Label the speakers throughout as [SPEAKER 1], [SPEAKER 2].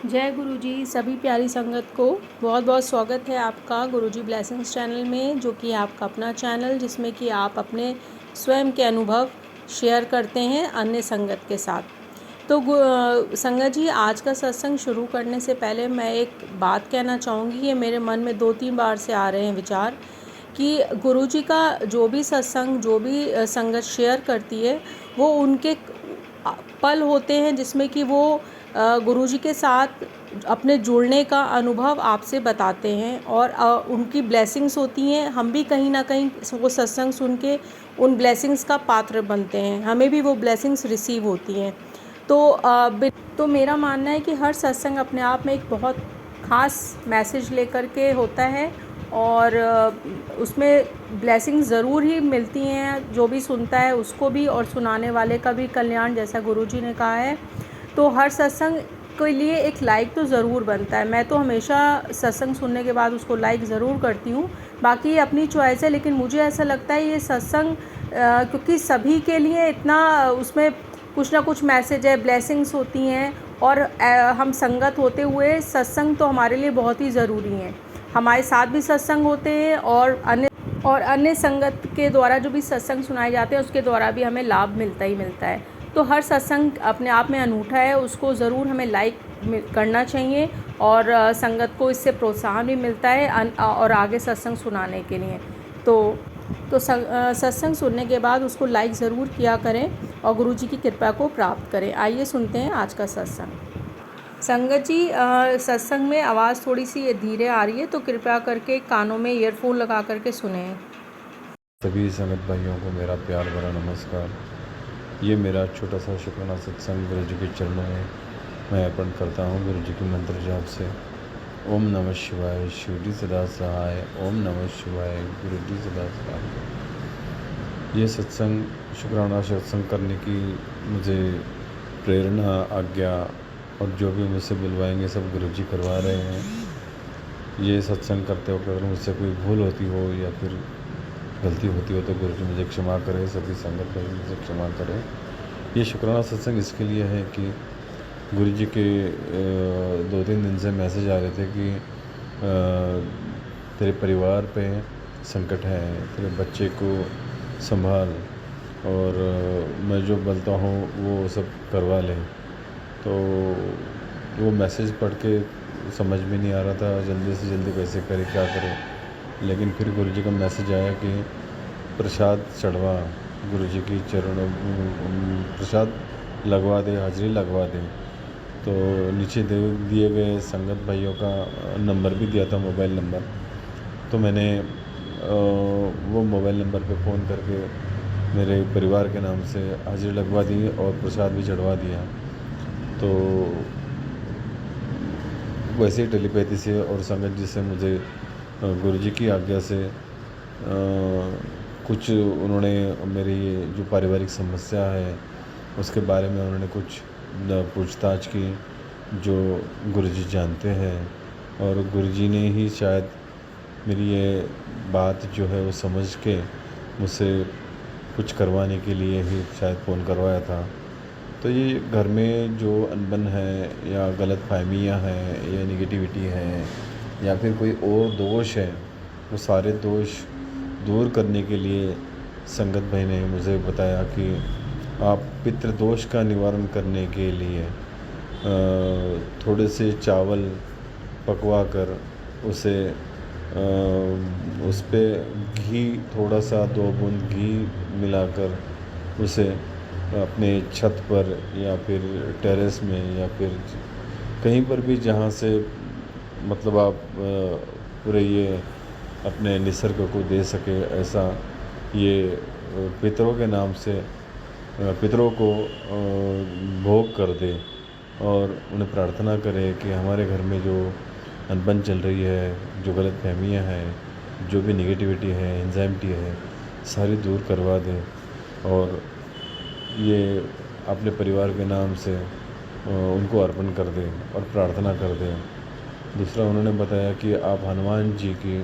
[SPEAKER 1] जय गुरु जी। सभी प्यारी संगत को बहुत बहुत स्वागत है आपका गुरुजी ब्लेसिंग्स चैनल में, जो कि आपका अपना चैनल जिसमें कि आप अपने स्वयं के अनुभव शेयर करते हैं अन्य संगत के साथ। तो संगत जी, आज का सत्संग शुरू करने से पहले मैं एक बात कहना चाहूँगी। ये मेरे मन में 2-3 बार से आ रहे हैं विचार कि गुरुजी का जो भी सत्संग, जो भी संगत शेयर करती है, वो उनके पल होते हैं जिसमें कि वो गुरुजी के साथ अपने जुड़ने का अनुभव आपसे बताते हैं और उनकी ब्लेसिंग्स होती हैं। हम भी कहीं ना कहीं वो सत्संग सुन के उन ब्लेसिंग्स का पात्र बनते हैं, हमें भी वो ब्लेसिंग्स रिसीव होती हैं। तो मेरा मानना है कि हर सत्संग अपने आप में एक बहुत ख़ास मैसेज लेकर के होता है और उसमें ब्लेसिंग्स ज़रूर ही मिलती हैं, जो भी सुनता है उसको भी और सुनाने वाले का भी कल्याण, जैसा गुरुजी ने कहा है। तो हर सत्संग के लिए एक लाइक तो ज़रूर बनता है। मैं तो हमेशा सत्संग सुनने के बाद उसको लाइक ज़रूर करती हूँ। बाकी अपनी चॉइस है, लेकिन मुझे ऐसा लगता है ये सत्संग क्योंकि सभी के लिए इतना उसमें कुछ ना कुछ मैसेज है, ब्लेसिंग्स होती हैं और हम संगत होते हुए सत्संग तो हमारे लिए बहुत ही ज़रूरी हैं। हमारे साथ भी सत्संग होते हैं और अन्य संगत के द्वारा जो भी सत्संग सुनाए जाते हैं उसके द्वारा भी हमें लाभ मिलता ही मिलता है। तो हर सत्संग अपने आप में अनूठा है, उसको ज़रूर हमें लाइक करना चाहिए और संगत को इससे प्रोत्साहन भी मिलता है और आगे सत्संग सुनाने के लिए। तो सत्संग सुनने के बाद उसको लाइक ज़रूर किया करें और गुरुजी की कृपा को प्राप्त करें। आइए सुनते हैं आज का सत्संग। संगत जी, सत्संग में आवाज़ थोड़ी सी धीरे आ रही है, तो कृपया करके कानों में ईयरफोन लगा करके सुने।
[SPEAKER 2] सभी संगत भाइयों को मेरा प्यार भरा नमस्कार। ये मेरा छोटा सा शुक्राना सत्संग गुरु जी के चरणों में मैं अर्पण करता हूँ। गुरु जी की मंत्र जाप से ओम नमः शिवाय, शिव जी सदा सहाय। ओम नमः शिवाय, गुरु जी सदा सहाय। ये सत्संग शुक्राना सत्संग करने की मुझे प्रेरणा, आज्ञा और जो भी मुझसे बुलवाएंगे सब गुरु जी करवा रहे हैं। ये सत्संग करते वक्त अगर मुझसे कोई भूल होती हो या फिर गलती होती हो तो गुरु जी मुझे क्षमा करें, सभी संगत भाई मुझे क्षमा करें। ये शुक्राना सत्संग इसके लिए है कि गुरु जी के 2-3 दिन से मैसेज आ रहे थे कि तेरे परिवार पे संकट है, तेरे बच्चे को संभाल और मैं जो बोलता हूँ वो सब करवा ले। तो वो मैसेज पढ़ के समझ में नहीं आ रहा था जल्दी से जल्दी कैसे करें, क्या करें। लेकिन फिर गुरु जी का मैसेज आया कि प्रसाद चढ़वा, गुरु जी की चरणों प्रसाद लगवा दे, हाजिरी लगवा दे। तो नीचे दिए गए संगत भाइयों का नंबर भी दिया था, मोबाइल नंबर। तो मैंने वो मोबाइल नंबर पे फ़ोन करके मेरे परिवार के नाम से हाजिरी लगवा दी और प्रसाद भी चढ़वा दिया। तो वैसे ही टेलीपैथी से और संगत जी से मुझे गुरु जी की आज्ञा से कुछ उन्होंने मेरी जो पारिवारिक समस्या है उसके बारे में उन्होंने कुछ पूछताछ की, जो गुरुजी जानते हैं। और गुरुजी ने ही शायद मेरी ये बात जो है वो समझ के मुझसे कुछ करवाने के लिए ही शायद फ़ोन करवाया था। तो ये घर में जो अनबन है या गलत फहमियाँ हैं या निगेटिविटी है या फिर कोई और दोष है, वो सारे दोष दूर करने के लिए संगत भाई ने मुझे बताया कि आप पितृदोष का निवारण करने के लिए थोड़े से चावल पकवा कर उसे उस पर घी, थोड़ा सा 2 बूंद घी मिलाकर उसे अपने छत पर या फिर टेरेस में या फिर कहीं पर भी जहाँ से मतलब आप पूरे ये अपने निसर्ग को दे सके, ऐसा ये पितरों के नाम से पितरों को भोग कर दे और उन्हें प्रार्थना करें कि हमारे घर में जो अनबन चल रही है, जो गलत फहमियाँ हैं, जो भी निगेटिविटी है, एंजाइटी है, सारी दूर करवा दें और ये अपने परिवार के नाम से उनको अर्पण कर दें और प्रार्थना कर दें। दूसरा उन्होंने बताया कि आप हनुमान जी की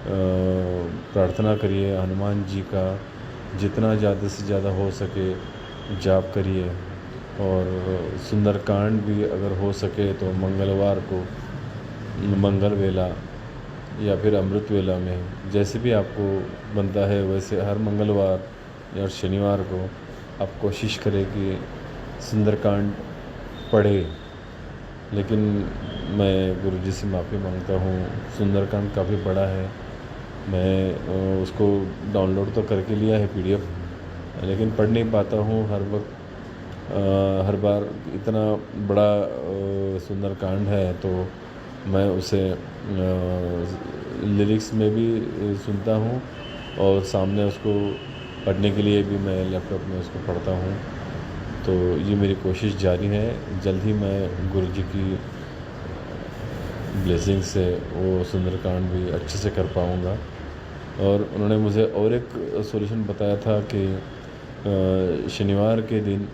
[SPEAKER 2] प्रार्थना करिए, हनुमान जी का जितना ज़्यादा से ज़्यादा हो सके जाप करिए और सुंदरकांड भी अगर हो सके तो मंगलवार को मंगल वेला या फिर अमृत वेला में, जैसे भी आपको बनता है वैसे हर मंगलवार या शनिवार को आप कोशिश करें कि सुंदरकांड पढ़े। लेकिन मैं गुरुजी से माफ़ी मांगता हूँ, सुंदरकांड काफ़ी बड़ा है। मैं उसको डाउनलोड तो करके लिया है PDF, लेकिन पढ़ नहीं पाता हूँ हर वक्त। हर बार इतना बड़ा सुंदरकांड है तो मैं उसे लिरिक्स में भी सुनता हूँ और सामने उसको पढ़ने के लिए भी मैं लैपटॉप में उसको पढ़ता हूँ। तो ये मेरी कोशिश जारी है, जल्द ही मैं गुरुजी की ब्लेसिंग से वो सुंदरकांड भी अच्छे से कर पाऊँगा। और उन्होंने मुझे और एक सॉल्यूशन बताया था कि शनिवार के दिन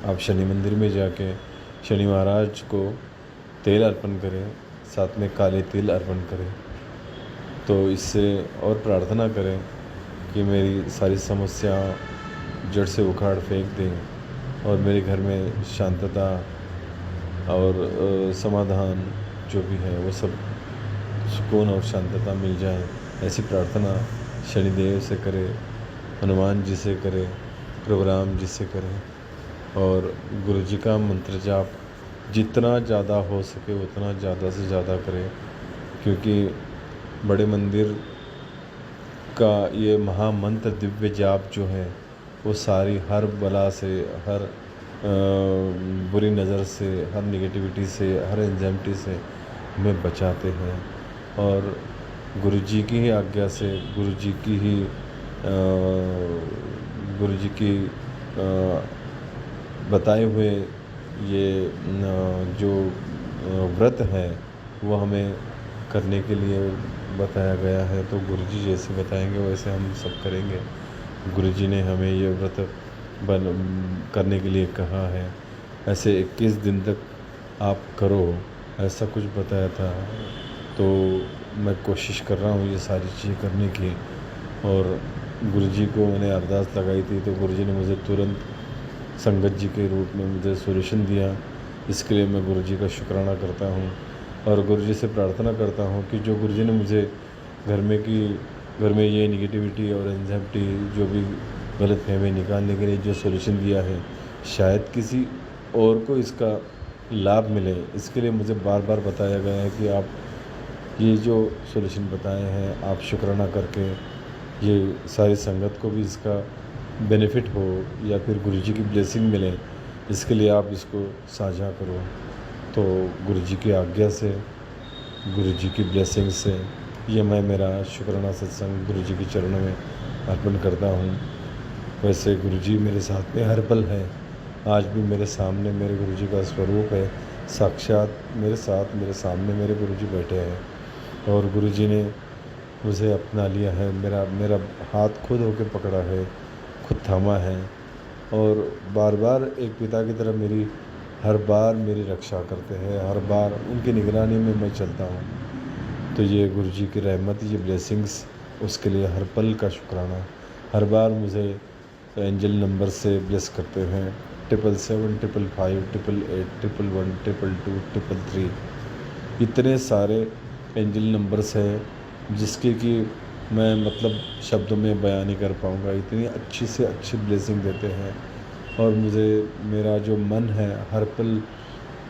[SPEAKER 2] आप शनि मंदिर में जाके शनि महाराज को तेल अर्पण करें, साथ में काले तिल अर्पण करें। तो इससे और प्रार्थना करें कि मेरी सारी समस्या जड़ से उखाड़ फेंक दें और मेरे घर में शांतता और समाधान जो भी है वो सब सुकून और शांतता मिल जाए, ऐसी प्रार्थना शनिदेव से करें, हनुमान जी से करें, प्रभु राम जी से करें। और गुरुजी का मंत्र जाप जितना ज़्यादा हो सके उतना ज़्यादा से ज़्यादा करें, क्योंकि बड़े मंदिर का ये महामंत्र दिव्य जाप जो है वो सारी हर बला से, हर बुरी नज़र से, हर नेगेटिविटी से, हर एंजाइटी से हमें बचाते हैं। और गुरुजी की ही आज्ञा से, गुरुजी की बताए हुए ये जो व्रत है वो हमें करने के लिए बताया गया है। तो गुरुजी जैसे बताएंगे वैसे हम सब करेंगे। गुरुजी ने हमें ये व्रत करने के लिए कहा है, ऐसे 21 दिन तक आप करो, ऐसा कुछ बताया था। तो मैं कोशिश कर रहा हूँ ये सारी चीज़ें करने की। और गुरुजी को मैंने अरदास लगाई थी तो गुरुजी ने मुझे तुरंत संगत जी के रूप में मुझे सॉल्यूशन दिया। इसके लिए मैं गुरुजी का शुक्राना करता हूँ और गुरुजी से प्रार्थना करता हूँ कि जो गुरुजी ने मुझे घर में ये निगेटिविटी और एंजाइटी जो भी गलतफहमी निकालने के लिए जो सॉल्यूशन दिया है, शायद किसी और को इसका लाभ मिले। इसके लिए मुझे बार बार बताया गया है कि आप ये जो सॉल्यूशन बताए हैं आप शुक्राना करके ये सारी संगत को भी इसका बेनिफिट हो या फिर गुरुजी की ब्लेसिंग मिले, इसके लिए आप इसको साझा करो। तो गुरुजी की आज्ञा से, गुरुजी की ब्लेसिंग से ये मैं मेरा शुक्राना सत्संग गुरुजी के चरणों में अर्पण करता हूँ। वैसे गुरुजी मेरे साथ में हर पल है, आज भी मेरे सामने मेरे गुरुजी का स्वरूप है, साक्षात मेरे साथ मेरे सामने मेरे गुरुजी बैठे हैं और गुरुजी ने मुझे अपना लिया है। मेरा हाथ खुद होके पकड़ा है, खुद थामा है और बार बार एक पिता की तरह हर बार मेरी रक्षा करते हैं, हर बार उनकी निगरानी में मैं चलता हूँ। तो ये गुरुजी की रहमत, ये ब्लेसिंग्स, उसके लिए हर पल का शुक्राना। हर बार मुझे एंजल नंबर से ब्लेस करते हैं, 777, 555, 888, 111, 222, 333। इतने सारे एंजल नंबर्स हैं जिसके कि मैं मतलब शब्दों में बयान नहीं कर पाऊँगा। इतनी अच्छी से अच्छी ब्लेसिंग देते हैं और मुझे मेरा जो मन है हर पल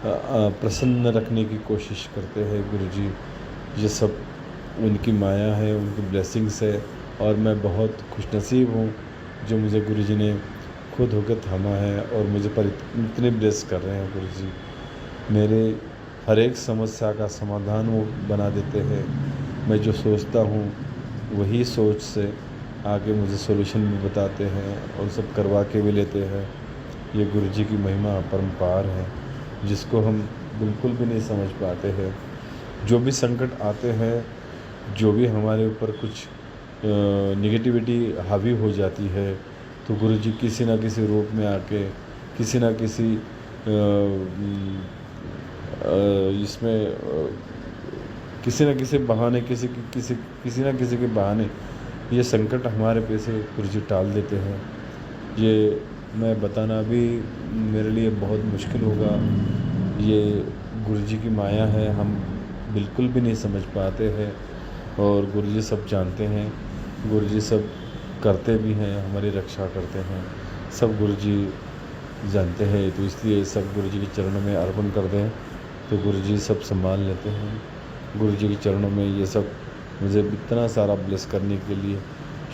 [SPEAKER 2] प्रसन्न रखने की कोशिश करते हैं गुरुजी। ये सब उनकी माया है, उनकी ब्लेसिंग्स है और मैं बहुत खुशनसीब हूँ जो मुझे गुरुजी ने खुद होकर थामा है और मुझे पर इतने ब्लेस कर रहे हैं। गुरुजी मेरे हर एक समस्या का समाधान वो बना देते हैं। मैं जो सोचता हूँ वही सोच से आगे मुझे सॉल्यूशन भी बताते हैं और सब करवा के भी लेते हैं। ये गुरुजी की महिमा अपरंपार है जिसको हम बिल्कुल भी नहीं समझ पाते हैं। जो भी संकट आते हैं, जो भी हमारे ऊपर कुछ नेगेटिविटी हावी हो जाती है, तो गुरुजी किसी न किसी रूप में आके किसी न किसी इसमें किसी न किसी बहाने किसी न किसी के बहाने ये संकट हमारे पे से गुरुजी टाल देते हैं। ये मैं बताना भी मेरे लिए बहुत मुश्किल होगा। ये गुरु जी की माया है, हम बिल्कुल भी नहीं समझ पाते हैं। और गुरु जी सब जानते हैं, गुरु जी सब करते भी हैं, हमारी रक्षा करते हैं। सब गुरु जी जानते हैं, तो इसलिए सब गुरु जी के चरणों में अर्पण कर दें तो गुरु जी सब संभाल लेते हैं। गुरु जी के चरणों में ये सब मुझे इतना सारा ब्लेस करने के लिए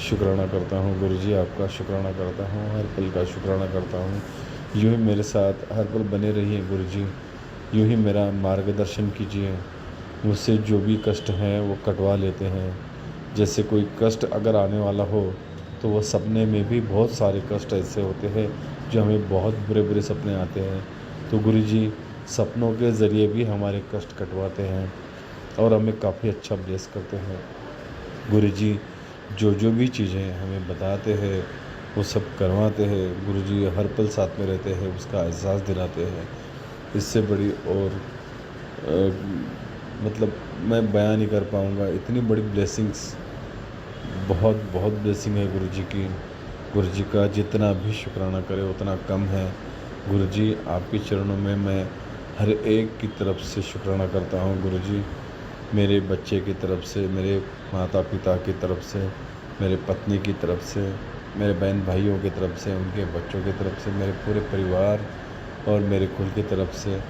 [SPEAKER 2] शुक्राना करता हूँ। गुरु जी आपका शुक्राना करता हूँ, हर पल का शुक्राना करता हूँ। यूँ ही मेरे साथ हर पल बने रहिए गुरु जी, यूँ ही मेरा मार्गदर्शन कीजिए। मुझसे जो भी कष्ट हैं वो कटवा लेते हैं। जैसे कोई कष्ट अगर आने वाला हो तो वो सपने में भी बहुत सारे कष्ट ऐसे होते हैं जो हमें बहुत बुरे बुरे सपने आते हैं, तो गुरु जी सपनों के ज़रिए भी हमारे कष्ट कटवाते हैं और हमें काफ़ी अच्छा ब्लेस करते हैं। गुरु जी जो जो भी चीज़ें हमें बताते हैं वो सब करवाते हैं। गुरु जी हर पल साथ में रहते हैं, उसका एहसास दिलाते हैं। इससे बड़ी और मतलब मैं बयान नहीं कर पाऊँगा, इतनी बड़ी ब्लेसिंग्स, बहुत बहुत ब्लेसिंग है गुरु जी की। गुरु जी का जितना भी शुक्राना करे उतना कम है। गुरु जी आपके चरणों में मैं हर एक की तरफ से शुक्राना करता हूँ। गुरु जी मेरे बच्चे की तरफ से, मेरे माता पिता की तरफ से, मेरे पत्नी की तरफ से, मेरे बहन भाइयों की तरफ से, उनके बच्चों की तरफ से, मेरे पूरे परिवार और मेरे कुल की तरफ से,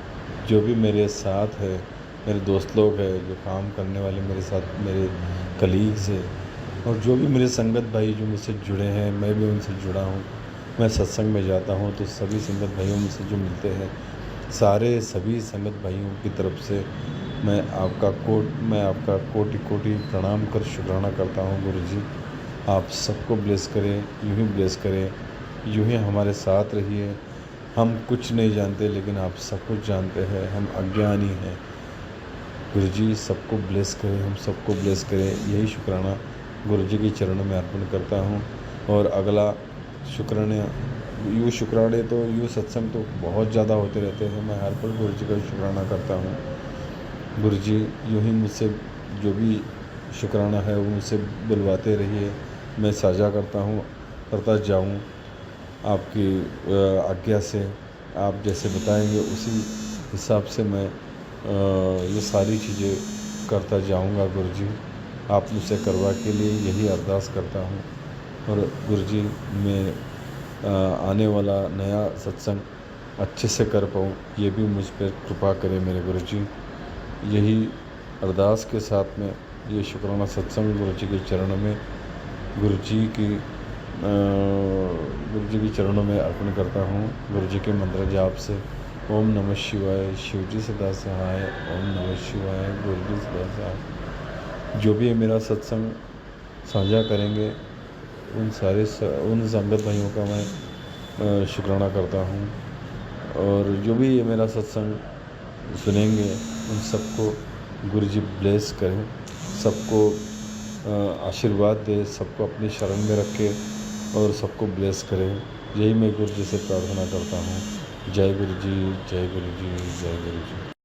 [SPEAKER 2] जो भी मेरे साथ है, मेरे दोस्त लोग हैं, जो काम करने वाले मेरे साथ, मेरे कलीग्स हैं, और जो भी मेरे संगत भाई जो मुझसे जुड़े हैं, मैं भी उनसे जुड़ा हूँ। मैं सत्संग में जाता हूँ तो सभी संगत भाइयों मुझसे जो मिलते हैं, सारे सभी संगत भाइयों की तरफ से मैं आपका कोटि कोटि प्रणाम कर शुक्राना करता हूँ। गुरु जी आप सबको ब्लेस करें, यूँ ही ब्लेस करें, यूँ ही हमारे साथ रहिए। हम कुछ नहीं जानते लेकिन आप सब कुछ जानते हैं, हम अज्ञानी हैं। गुरु जी सबको ब्लेस करें, हम सबको ब्लेस करें, यही शुक्राना गुरु जी के चरणों में अर्पण करता हूँ। और अगला शुक्राना, यूँ शुक्राने तो यूँ सत्संग तो बहुत ज़्यादा होते रहते हैं, मैं हर पल गुरु जी का शुक्राना करता हूँ। गुरु जी यूँ ही मुझसे जो भी शुक्राना है वो मुझसे बुलवाते रहिए, मैं साझा करता जाऊँ आपकी आज्ञा से। आप जैसे बताएंगे उसी हिसाब से मैं ये सारी चीज़ें करता जाऊंगा। गुरु जी आप मुझसे करवा के लिए यही अरदास करता हूँ। और गुरु जी मैं आने वाला नया सत्संग अच्छे से कर पाऊँ, ये भी मुझ पर कृपा करें मेरे गुरु जी। यही अरदास के साथ में ये शुक्राना सत्संग गुरु जी के चरणों में गुरु जी के चरणों में अर्पण करता हूँ। गुरु जी के मंत्र जाप से ओम नमः शिवाय, शिव जी सदा सहाय, ओम नमः शिवाय, गुरु जी सदा सहाय। जो भी मेरा सत्संग साझा करेंगे उन संगत भाइयों का मैं शुक्राना करता हूँ। और जो भी ये मेरा सत्संग सुनेंगे उन सबको गुरु जी ब्लेस करें, सबको आशीर्वाद दे, सबको अपनी शरण में रखे और सबको ब्लेस करें। यही मैं गुरु जी से प्रार्थना करता हूँ। जय गुरु जी, जय गुरु जी, जय गुरु जी।